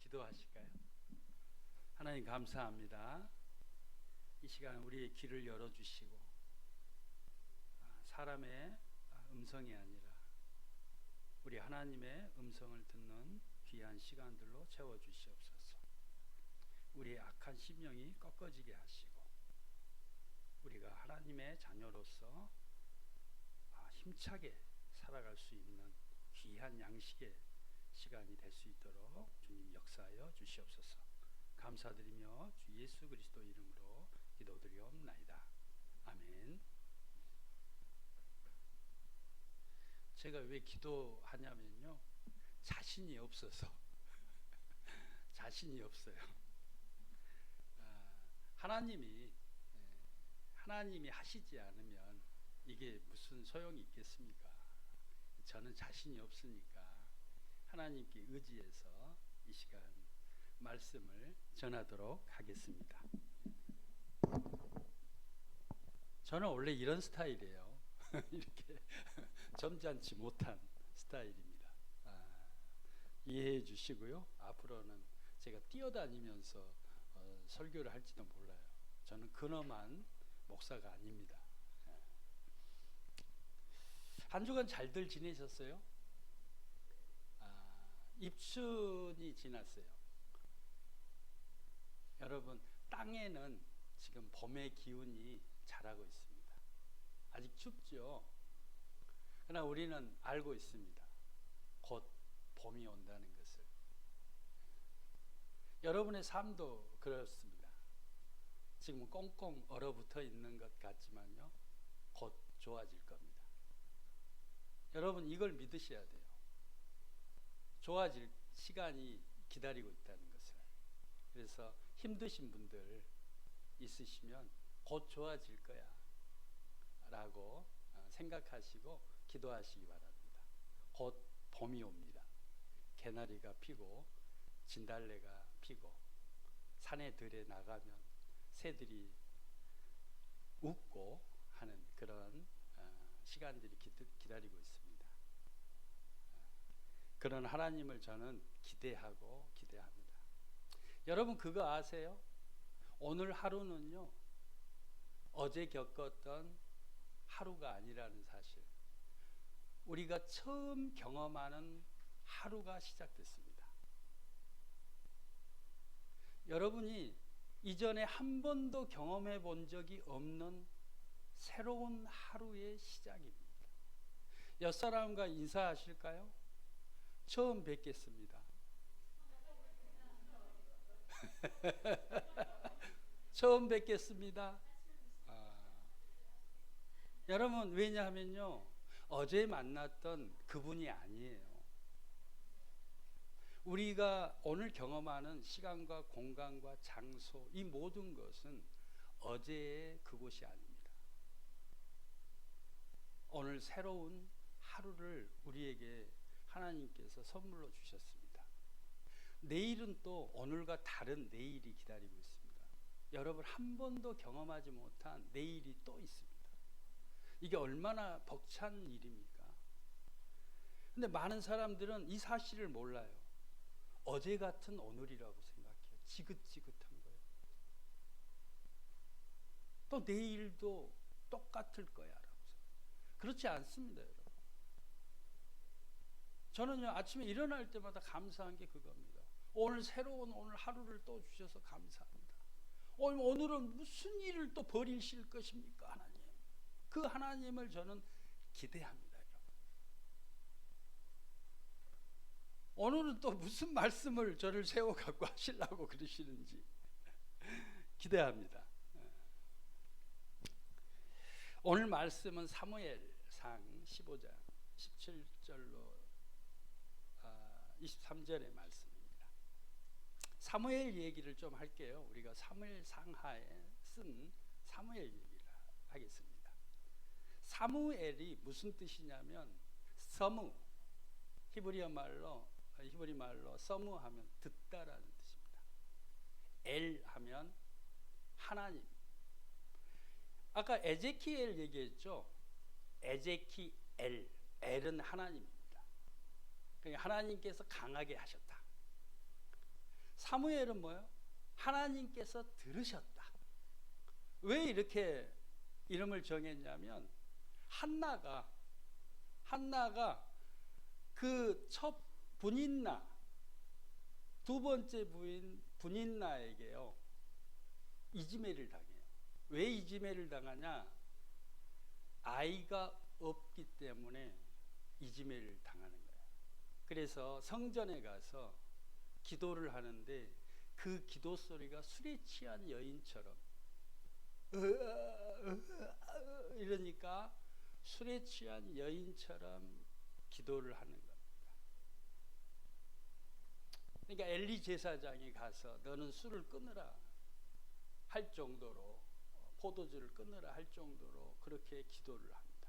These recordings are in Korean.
기도하실까요? 하나님 감사합니다. 이 시간 우리의 귀를 열어주시고 사람의 음성이 아니라 우리 하나님의 음성을 듣는 귀한 시간들로 채워주시옵소서. 우리의 악한 심령이 꺾어지게 하시고 우리가 하나님의 자녀로서 힘차게 살아갈 수 있는 귀한 양식의 시간이 될 수 있도록 주님 역사하여 주시옵소서. 감사드리며 주 예수 그리스도 이름으로 기도드리옵나이다. 아멘. 제가 왜 기도하냐면요, 자신이 없어서 자신이 없어요. 하나님이 하시지 않으면 이게 무슨 소용이 있겠습니까? 저는 자신이 없으니까 하나님께 의지해서 이 시간 말씀을 전하도록 하겠습니다. 저는 원래 이런 스타일이에요. 이렇게 점잖지 못한 스타일입니다. 이해해 주시고요. 앞으로는 제가 뛰어다니면서 설교를 할지도 몰라요. 저는 근엄한 목사가 아닙니다. 한 주간 잘들 지내셨어요? 입춘이 지났어요. 여러분, 땅에는 지금 봄의 기운이 자라고 있습니다. 아직 춥죠? 그러나 우리는 알고 있습니다. 곧 봄이 온다는 것을. 여러분의 삶도 그렇습니다. 지금 꽁꽁 얼어붙어 있는 것 같지만요, 곧 좋아질 겁니다. 여러분, 이걸 믿으셔야 돼요. 좋아질 시간이 기다리고 있다는 것을. 그래서 힘드신 분들 있으시면 곧 좋아질 거야 라고 생각하시고 기도하시기 바랍니다. 곧 봄이 옵니다. 개나리가 피고 진달래가 피고 산에 들에 나가면 새들이 웃고 하는 그런 시간들이 기다리고 있습니다. 그런 하나님을 저는 기대합니다. 여러분, 그거 아세요? 오늘 하루는요, 어제 겪었던 하루가 아니라는 사실. 우리가 처음 경험하는 하루가 시작됐습니다. 여러분이 이전에 한 번도 경험해 본 적이 없는 새로운 하루의 시작입니다. 옆사람과 인사하실까요? 처음 뵙겠습니다. 처음 뵙겠습니다. 여러분, 왜냐하면요, 어제 만났던 그분이 아니에요. 우리가 오늘 경험하는 시간과 공간과 장소, 이 모든 것은 어제의 그곳이 아닙니다. 오늘 새로운 하루를 우리에게 하나님께서 선물로 주셨습니다. 내일은 또 오늘과 다른 내일이 기다리고 있습니다. 여러분, 한 번도 경험하지 못한 내일이 또 있습니다. 이게 얼마나 벅찬 일입니까? 근데 많은 사람들은 이 사실을 몰라요. 어제 같은 오늘이라고 생각해요. 지긋지긋한 거예요. 또 내일도 똑같을 거야 라고 생각해요. 그렇지 않습니다, 여러분. 저는요, 아침에 일어날 때마다 감사한 게 그겁니다. 오늘 새로운 오늘 하루를 또 주셔서 감사합니다. 오늘은 무슨 일을 또 벌이실 것입니까, 하나님? 그 하나님을 저는 기대합니다, 여러분. 오늘은 또 무슨 말씀을 저를 세워 갖고 하시려고 그러시는지 기대합니다. 오늘 말씀은 사무엘상 15장 17절로 23절의 말씀입니다. 사무엘 얘기를 좀 할게요. 우리가 사무엘 상하에 쓴 사무엘 얘기를 하겠습니다. 사무엘이 무슨 뜻이냐면 서무, 히브리 말로 서무 하면 듣다라는 뜻입니다. 엘 하면 하나님. 아까 에제키엘 얘기했죠. 에제키엘, 엘은 하나님입니다. 그러니까 하나님께서 강하게 하셨다. 사무엘은 뭐예요? 하나님께서 들으셨다. 왜 이렇게 이름을 정했냐면 한나가 그 첫 분인나, 두 번째 부인 분인나에게요 이지매를 당해요. 왜 이지매를 당하냐? 아이가 없기 때문에 이지매를 당하는 거예요. 그래서 성전에 가서 기도를 하는데 그 기도 소리가 술에 취한 여인처럼 이러니까 술에 취한 여인처럼 기도를 하는 겁니다. 그러니까 엘리 제사장이 가서 너는 술을 끊으라 할 정도로, 포도주를 끊으라 할 정도로 그렇게 기도를 합니다.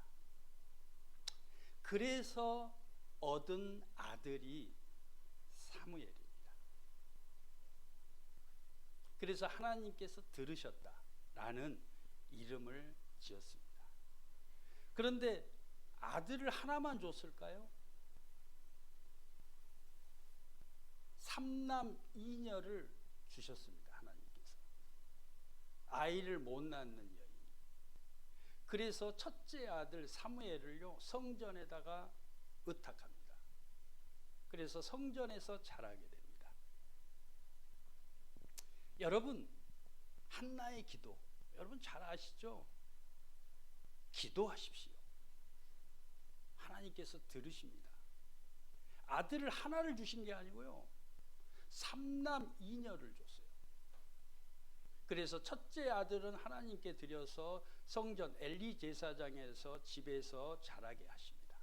그래서 얻은 아들이 사무엘입니다. 그래서 하나님께서 들으셨다라는 이름을 지었습니다. 그런데 아들을 하나만 줬을까요? 3남 2녀를 주셨습니다. 하나님께서. 아이를 못 낳는 여인. 그래서 첫째 아들 사무엘을요 성전에다가 의탁합니다. 그래서 성전에서 자라게 됩니다. 여러분, 한나의 기도 여러분 잘 아시죠? 기도하십시오. 하나님께서 들으십니다. 아들을 하나를 주신 게 아니고요 3남 2녀를 줬어요. 그래서 첫째 아들은 하나님께 드려서 성전 엘리 제사장에서 집에서 자라게 하십니다.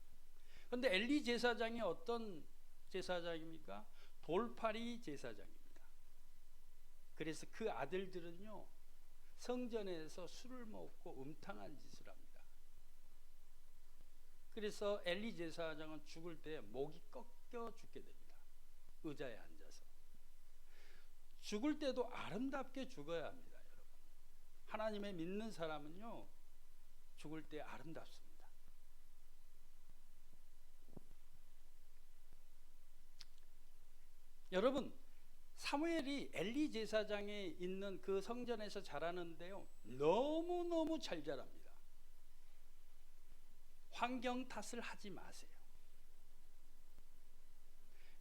그런데 엘리 제사장이 어떤 제사장입니까? 돌팔이 제사장입니다. 그래서 그 아들들은요 성전에서 술을 먹고 음탕한 짓을 합니다. 그래서 엘리 제사장은 죽을 때 목이 꺾여 죽게 됩니다. 의자에 앉아서. 죽을 때도 아름답게 죽어야 합니다. 여러분, 하나님의 믿는 사람은요 죽을 때 아름답습니다. 여러분, 사무엘이 엘리 제사장에 있는 그 성전에서 자라는데요 너무너무 잘 자랍니다. 환경 탓을 하지 마세요.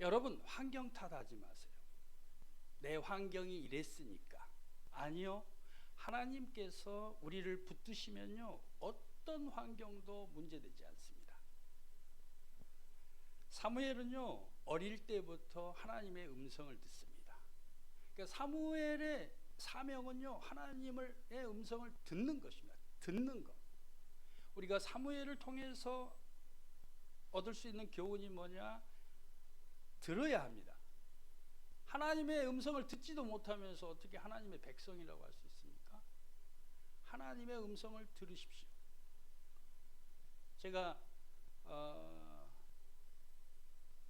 여러분, 환경 탓하지 마세요. 내 환경이 이랬으니까. 아니요, 하나님께서 우리를 붙드시면요 어떤 환경도 문제되지 않습니다. 사무엘은요 어릴 때부터 하나님의 음성을 듣습니다. 그러니까 사무엘의 사명은요 하나님의 음성을 듣는 것입니다. 듣는 것. 우리가 사무엘을 통해서 얻을 수 있는 교훈이 뭐냐? 들어야 합니다. 하나님의 음성을 듣지도 못하면서 어떻게 하나님의 백성이라고 할 수 있습니까? 하나님의 음성을 들으십시오. 제가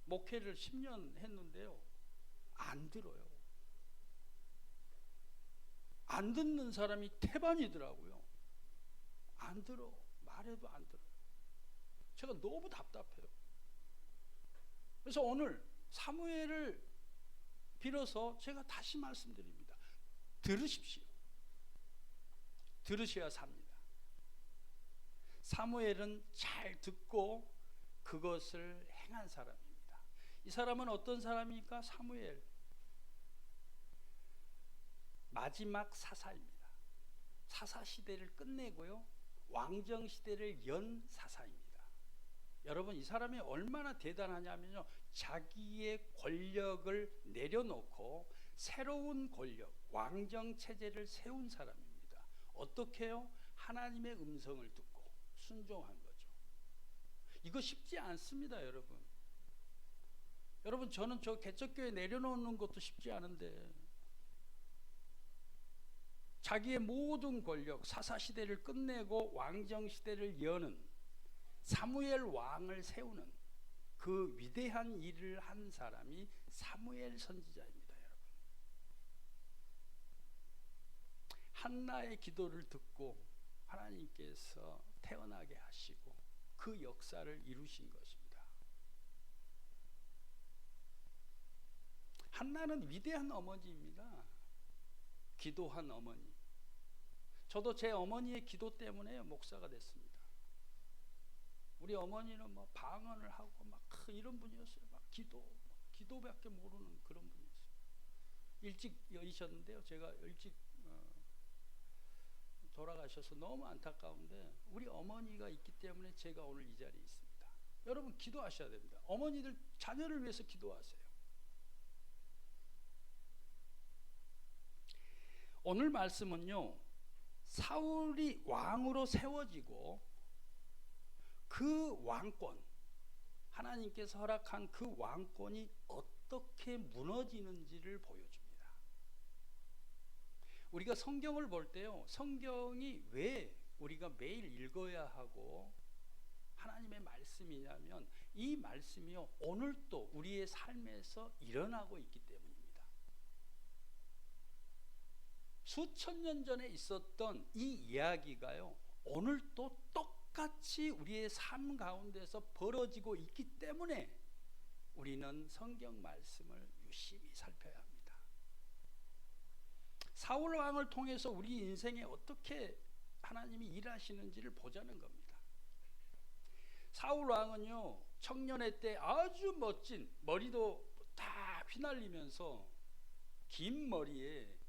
목회를 10년 했는데요 안 들어요. 안 듣는 사람이 태반이더라고요. 안 들어. 말해도 안 들어요. 제가 너무 답답해요. 그래서 오늘 사무엘을 빌어서 제가 다시 말씀드립니다. 들으십시오. 들으셔야 삽니다. 사무엘은 잘 듣고 그것을 행한 사람입니다. 이 사람은 어떤 사람입니까? 사무엘 마지막 사사입니다. 사사 시대를 끝내고요 왕정 시대를 연 사사입니다. 여러분, 이 사람이 얼마나 대단하냐면요 자기의 권력을 내려놓고 새로운 권력, 왕정 체제를 세운 사람입니다. 어떻게요? 하나님의 음성을 듣고 순종한 거죠. 이거 쉽지 않습니다. 여러분 저는 저 개척교회 내려놓는 것도 쉽지 않은데 자기의 모든 권력, 사사시대를 끝내고 왕정시대를 여는 사무엘 왕을 세우는 그 위대한 일을 한 사람이 사무엘 선지자입니다. 여러분, 한나의 기도를 듣고 하나님께서 태어나게 하시고 그 역사를 이루신 것입니다. 한나는 위대한 어머니입니다. 기도한 어머니. 저도 제 어머니의 기도 때문에 목사가 됐습니다. 우리 어머니는 뭐 방언을 하고 막 이런 분이었어요. 막 기도밖에 모르는 그런 분이었어요. 일찍 여의셨는데요. 제가 일찍 돌아가셔서 너무 안타까운데 우리 어머니가 있기 때문에 제가 오늘 이 자리에 있습니다. 여러분 기도하셔야 됩니다. 어머니들 자녀를 위해서 기도하세요. 오늘 말씀은요, 사울이 왕으로 세워지고 그 왕권, 하나님께서 허락한 그 왕권이 어떻게 무너지는지를 보여줍니다. 우리가 성경을 볼 때요, 성경이 왜 우리가 매일 읽어야 하고 하나님의 말씀이냐면 이 말씀이요, 오늘도 우리의 삶에서 일어나고 있기 때문입니다. 수천 년 전에 있었던 이 이야기가요, 오늘도 똑같이 우리의 삶 가운데서 벌어지고 있기 때문에 우리는 성경 말씀을 유심히 살펴야 합니다. 사울 왕을 통해서 우리 인생에 어떻게 하나님이 일하시는지를 보자는 겁니다. 사울 왕은요, 청년의 때 아주 멋진, 머리도 다 휘날리면서 긴 머리에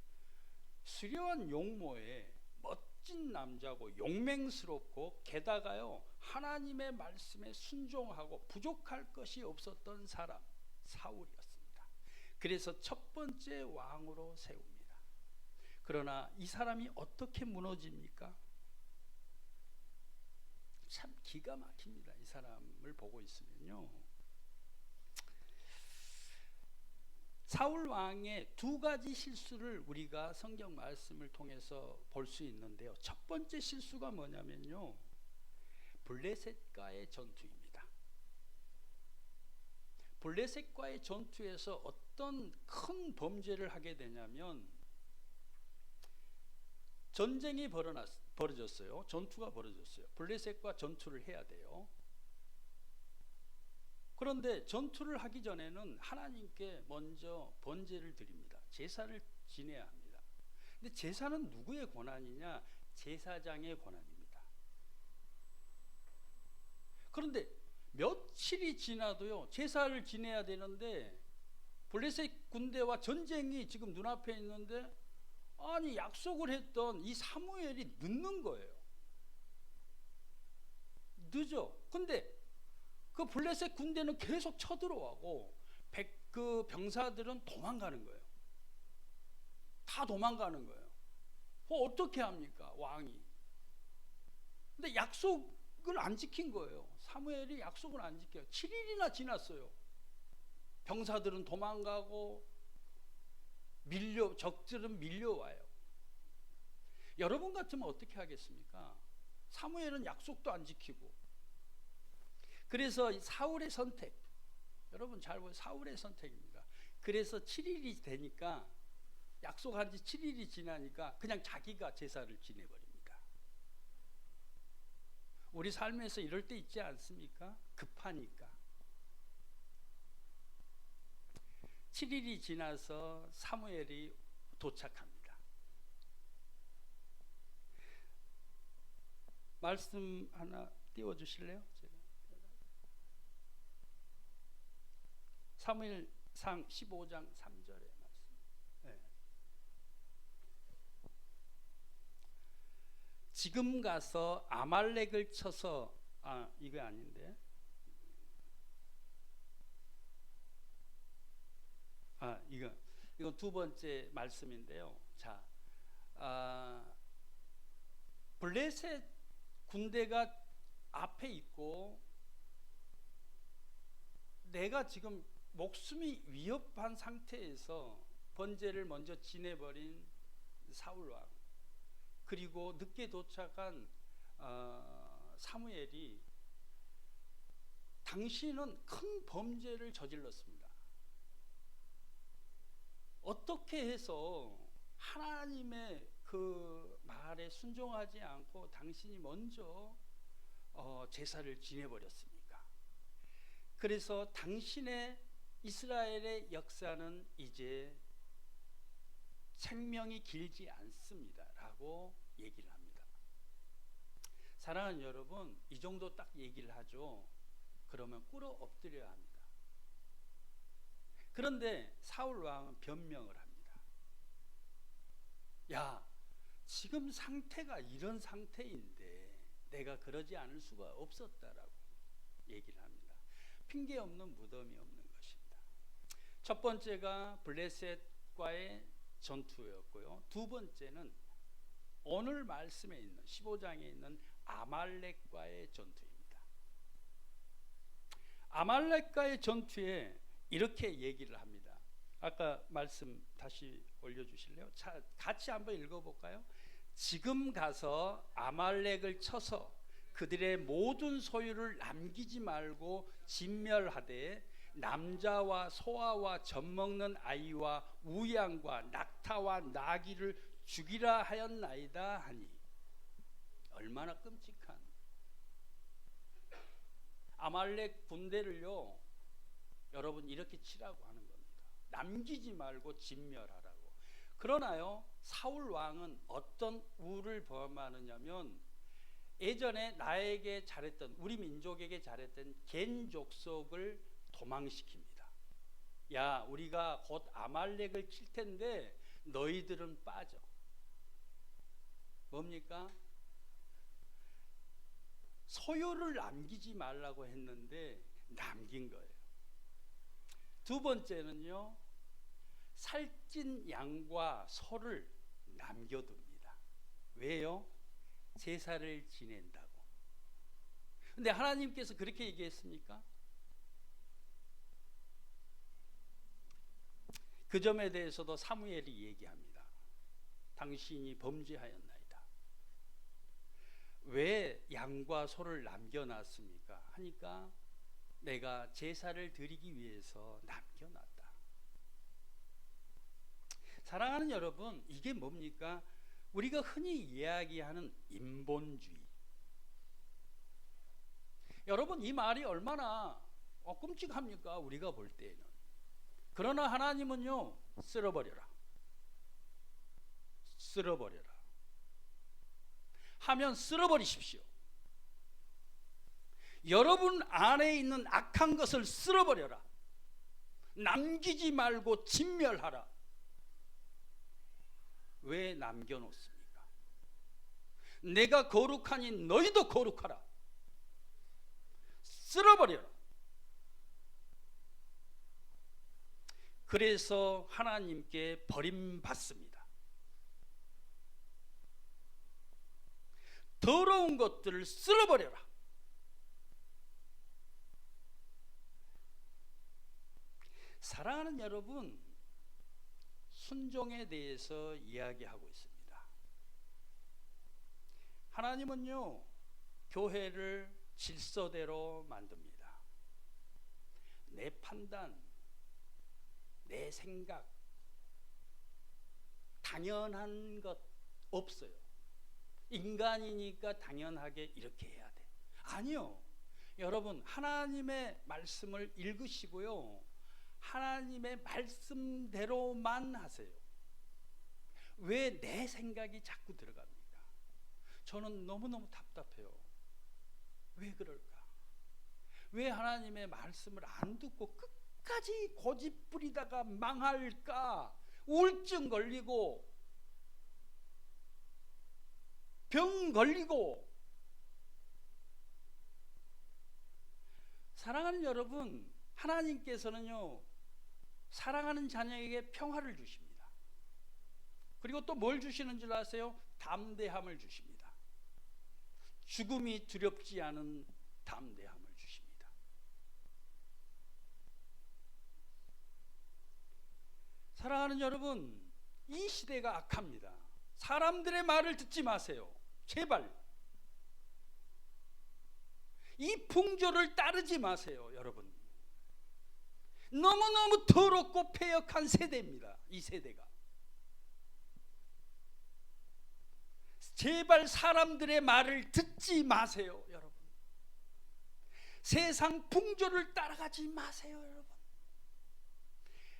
수려한 용모에 멋진 남자고 용맹스럽고 게다가요, 하나님의 말씀에 순종하고 부족할 것이 없었던 사람, 사울이었습니다. 그래서 첫 번째 왕으로 세웁니다. 그러나 이 사람이 어떻게 무너집니까? 참 기가 막힙니다. 이 사람을 보고 있으면요, 사울 왕의 두 가지 실수를 우리가 성경 말씀을 통해서 볼 수 있는데요, 첫 번째 실수가 뭐냐면요, 블레셋과의 전투입니다. 블레셋과의 전투에서 어떤 큰 범죄를 하게 되냐면 전쟁이 벌어졌어요. 전투가 벌어졌어요. 블레셋과 전투를 해야 돼요. 그런데 전투를 하기 전에는 하나님께 먼저 번제를 드립니다. 제사를 지내야 합니다. 근데 제사는 누구의 권한이냐? 제사장의 권한입니다. 그런데 며칠이 지나도요, 제사를 지내야 되는데 블레셋 군대와 전쟁이 지금 눈앞에 있는데, 아니 약속을 했던 이 사무엘이 늦는 거예요. 늦어. 근데 그 블레셋 군대는 계속 쳐들어가고 그 병사들은 도망가는 거예요. 다 도망가는 거예요. 어떻게 합니까, 왕이? 근데 약속을 안 지킨 거예요. 사무엘이 약속을 안 지켜요. 7일이나 지났어요. 병사들은 도망가고 적들은 밀려와요. 여러분 같으면 어떻게 하겠습니까? 사무엘은 약속도 안 지키고. 그래서 사울의 선택, 여러분 잘 보세요. 사울의 선택입니다. 그래서 7일이 되니까, 약속한 지 7일이 지나니까 그냥 자기가 제사를 지내버립니다. 우리 삶에서 이럴 때 있지 않습니까? 급하니까. 7일이 지나서 사무엘이 도착합니다. 말씀 하나 띄워주실래요? 사무엘상 15장 3절의 말씀. 네. 지금 가서 아말렉을 쳐서, 이거 아닌데, 이건 두 번째 말씀인데요. 자, 블레셋 군대가 앞에 있고 내가 지금 목숨이 위협한 상태에서 번제를 먼저 지내버린 사울 왕, 그리고 늦게 도착한 사무엘이, 당신은 큰 범죄를 저질렀습니다. 어떻게 해서 하나님의 그 말에 순종하지 않고 당신이 먼저 제사를 지내버렸습니까? 그래서 당신의 이스라엘의 역사는 이제 생명이 길지 않습니다 라고 얘기를 합니다. 사랑하는 여러분, 이 정도 딱 얘기를 하죠. 그러면 꿇어 엎드려야 합니다. 그런데 사울 왕은 변명을 합니다. 야, 지금 상태가 이런 상태인데 내가 그러지 않을 수가 없었다라고 얘기를 합니다. 핑계 없는 무덤이 없는 것입니다. 첫 번째가 블레셋과의 전투였고요. 두 번째는 오늘 말씀에 있는 15장에 있는 아말렉과의 전투입니다. 아말렉과의 전투에 이렇게 얘기를 합니다. 아까 말씀 다시 올려주실래요? 자, 같이 한번 읽어볼까요? 지금 가서 아말렉을 쳐서 그들의 모든 소유를 남기지 말고 진멸하되 남자와 소아와 젖먹는 아이와 우양과 낙타와 나귀를 죽이라 하였나이다 하니, 얼마나 끔찍한 아말렉 군대를요 여러분 이렇게 치라고 하는 겁니다. 남기지 말고 진멸하라고. 그러나요 사울 왕은 어떤 우를 범하느냐면, 예전에 나에게 잘했던, 우리 민족에게 잘했던 겐 족속을 도망시킵니다. 야, 우리가 곧 아말렉을 칠 텐데 너희들은 빠져. 뭡니까? 소유를 남기지 말라고 했는데 남긴 거예요. 두 번째는요, 살찐 양과 소를 남겨둡니다. 왜요? 제사를 지낸다고. 근데 하나님께서 그렇게 얘기했습니까? 그 점에 대해서도 사무엘이 얘기합니다. 당신이 범죄하였나이다. 왜 양과 소를 남겨놨습니까? 하니까 내가 제사를 드리기 위해서 남겨놨다. 사랑하는 여러분, 이게 뭡니까? 우리가 흔히 이야기하는 인본주의. 여러분, 이 말이 얼마나 끔찍합니까? 우리가 볼 때에는. 그러나 하나님은요, 쓸어버려라. 쓸어버려라. 하면 쓸어버리십시오. 여러분 안에 있는 악한 것을 쓸어버려라. 남기지 말고 진멸하라. 왜 남겨놓습니까? 내가 거룩하니 너희도 거룩하라. 쓸어버려라. 그래서 하나님께 버림받습니다. 더러운 것들을 쓸어버려라. 사랑하는 여러분, 순종에 대해서 이야기하고 있습니다. 하나님은요, 교회를 질서대로 만듭니다. 내 판단, 내 생각, 당연한 것 없어요. 인간이니까 당연하게 이렇게 해야 돼. 아니요. 여러분, 하나님의 말씀을 읽으시고요, 하나님의 말씀대로만 하세요. 왜 내 생각이 자꾸 들어갑니까? 저는 너무너무 답답해요. 왜 그럴까? 왜 하나님의 말씀을 안 듣고 끝까지 고집 부리다가 망할까? 우울증 걸리고 병 걸리고. 사랑하는 여러분, 하나님께서는요, 사랑하는 자녀에게 평화를 주십니다. 그리고 또 뭘 주시는 줄 아세요? 담대함을 주십니다. 죽음이 두렵지 않은 담대함을 주십니다. 사랑하는 여러분, 이 시대가 악합니다. 사람들의 말을 듣지 마세요. 제발. 이 풍조를 따르지 마세요, 여러분. 너무너무 더럽고 패역한 세대입니다, 이 세대가. 제발 사람들의 말을 듣지 마세요, 여러분. 세상 풍조를 따라가지 마세요, 여러분.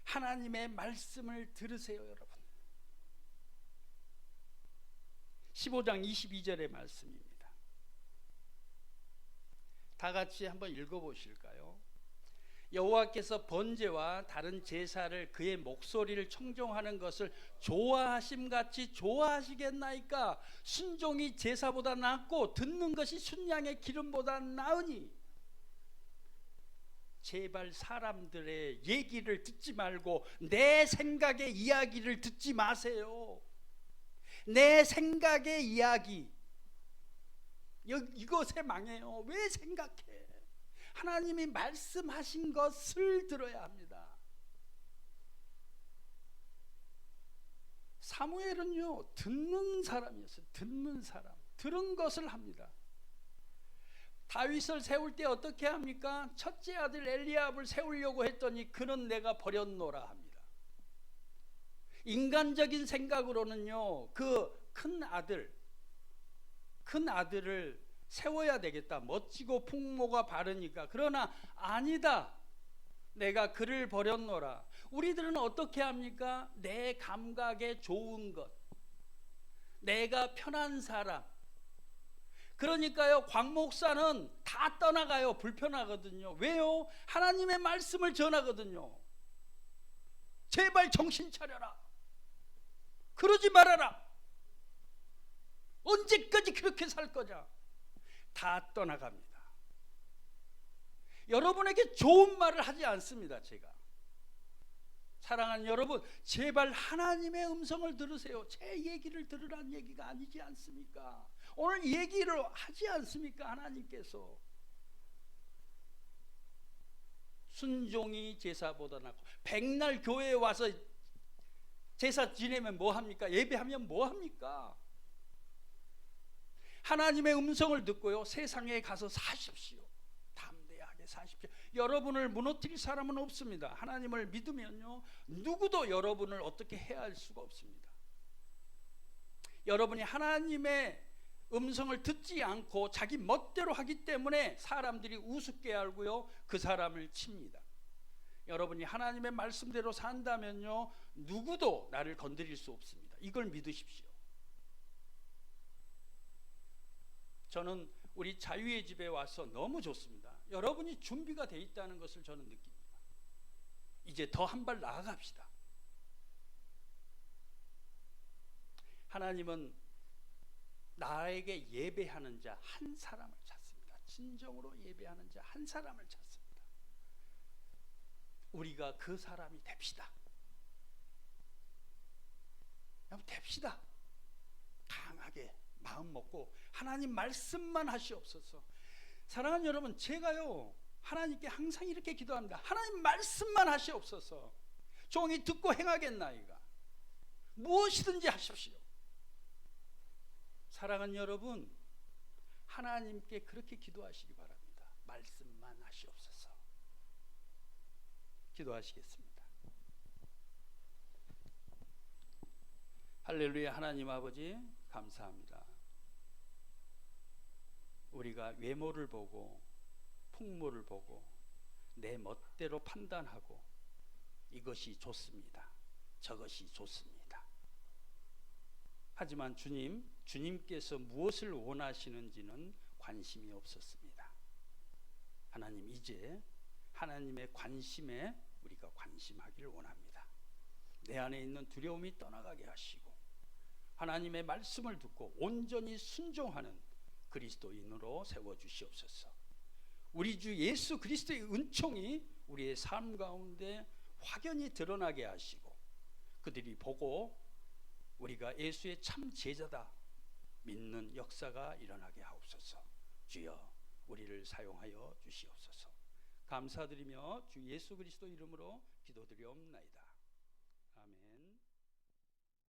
하나님의 말씀을 들으세요, 여러분. 15장 22절의 말씀입니다. 다 같이 한번 읽어보실까요? 여호와께서 번제와 다른 제사를 그의 목소리를 청종하는 것을 좋아하심같이 좋아하시겠나이까? 순종이 제사보다 낫고 듣는 것이 순양의 기름보다 나으니. 제발 사람들의 얘기를 듣지 말고 내 생각의 이야기를 듣지 마세요. 내 생각의 이야기, 이것에 망해요. 왜 생각해? 하나님이 말씀하신 것을 들어야 합니다. 사무엘은요, 듣는 사람이었어요. 듣는 사람, 들은 것을 합니다. 다윗을 세울 때 어떻게 합니까? 첫째 아들 엘리압을 세우려고 했더니 그는 내가 버렸노라 합니다. 인간적인 생각으로는요, 그 큰 아들을 세워야 되겠다. 멋지고 풍모가 바르니까. 그러나 아니다. 내가 그를 버렸노라. 우리들은 어떻게 합니까? 내 감각에 좋은 것, 내가 편한 사람. 그러니까요, 광 목사는 다 떠나가요. 불편하거든요. 왜요? 하나님의 말씀을 전하거든요. 제발 정신 차려라. 그러지 말아라. 언제까지 그렇게 살 거냐? 다 떠나갑니다. 여러분에게 좋은 말을 하지 않습니다. 제가 사랑하는 여러분, 제발 하나님의 음성을 들으세요. 제 얘기를 들으라는 얘기가 아니지 않습니까? 오늘 얘기를 하지 않습니까? 하나님께서 순종이 제사보다 낫고, 백날 교회에 와서 제사 지내면 뭐합니까? 예배하면 뭐합니까? 하나님의 음성을 듣고요, 세상에 가서 사십시오. 담대하게 사십시오. 여러분을 무너뜨릴 사람은 없습니다. 하나님을 믿으면요, 누구도 여러분을 어떻게 해야 할 수가 없습니다. 여러분이 하나님의 음성을 듣지 않고 자기 멋대로 하기 때문에 사람들이 우습게 알고요, 그 사람을 칩니다. 여러분이 하나님의 말씀대로 산다면요, 누구도 나를 건드릴 수 없습니다. 이걸 믿으십시오. 저는 우리 자유의 집에 와서 너무 좋습니다. 여러분이 준비가 돼 있다는 것을 저는 느낍니다. 이제 더 한 발 나아갑시다. 하나님은 나에게 예배하는 자 한 사람을 찾습니다. 진정으로 예배하는 자 한 사람을 찾습니다. 우리가 그 사람이 됩시다. 됩시다. 강하게 마음 먹고 하나님 말씀만 하시옵소서. 사랑하는 여러분, 제가요, 하나님께 항상 이렇게 기도합니다. 하나님 말씀만 하시옵소서. 종이 듣고 행하겠나이가. 무엇이든지 하십시오. 사랑하는 여러분, 하나님께 그렇게 기도하시기 바랍니다. 말씀만 하시옵소서. 기도하시겠습니다. 할렐루야. 하나님 아버지 감사합니다. 우리가 외모를 보고 풍모를 보고 내 멋대로 판단하고 이것이 좋습니다, 저것이 좋습니다. 하지만 주님께서 무엇을 원하시는지는 관심이 없었습니다. 하나님, 이제 하나님의 관심에 우리가 관심하기를 원합니다. 내 안에 있는 두려움이 떠나가게 하시고 하나님의 말씀을 듣고 온전히 순종하는 그리스도인으로 세워주시옵소서. 우리 주 예수 그리스도의 은총이 우리의 삶 가운데 확연히 드러나게 하시고 그들이 보고 우리가 예수의 참 제자다 믿는 역사가 일어나게 하옵소서. 주여, 우리를 사용하여 주시옵소서. 감사드리며 주 예수 그리스도 이름으로 기도드리옵나이다.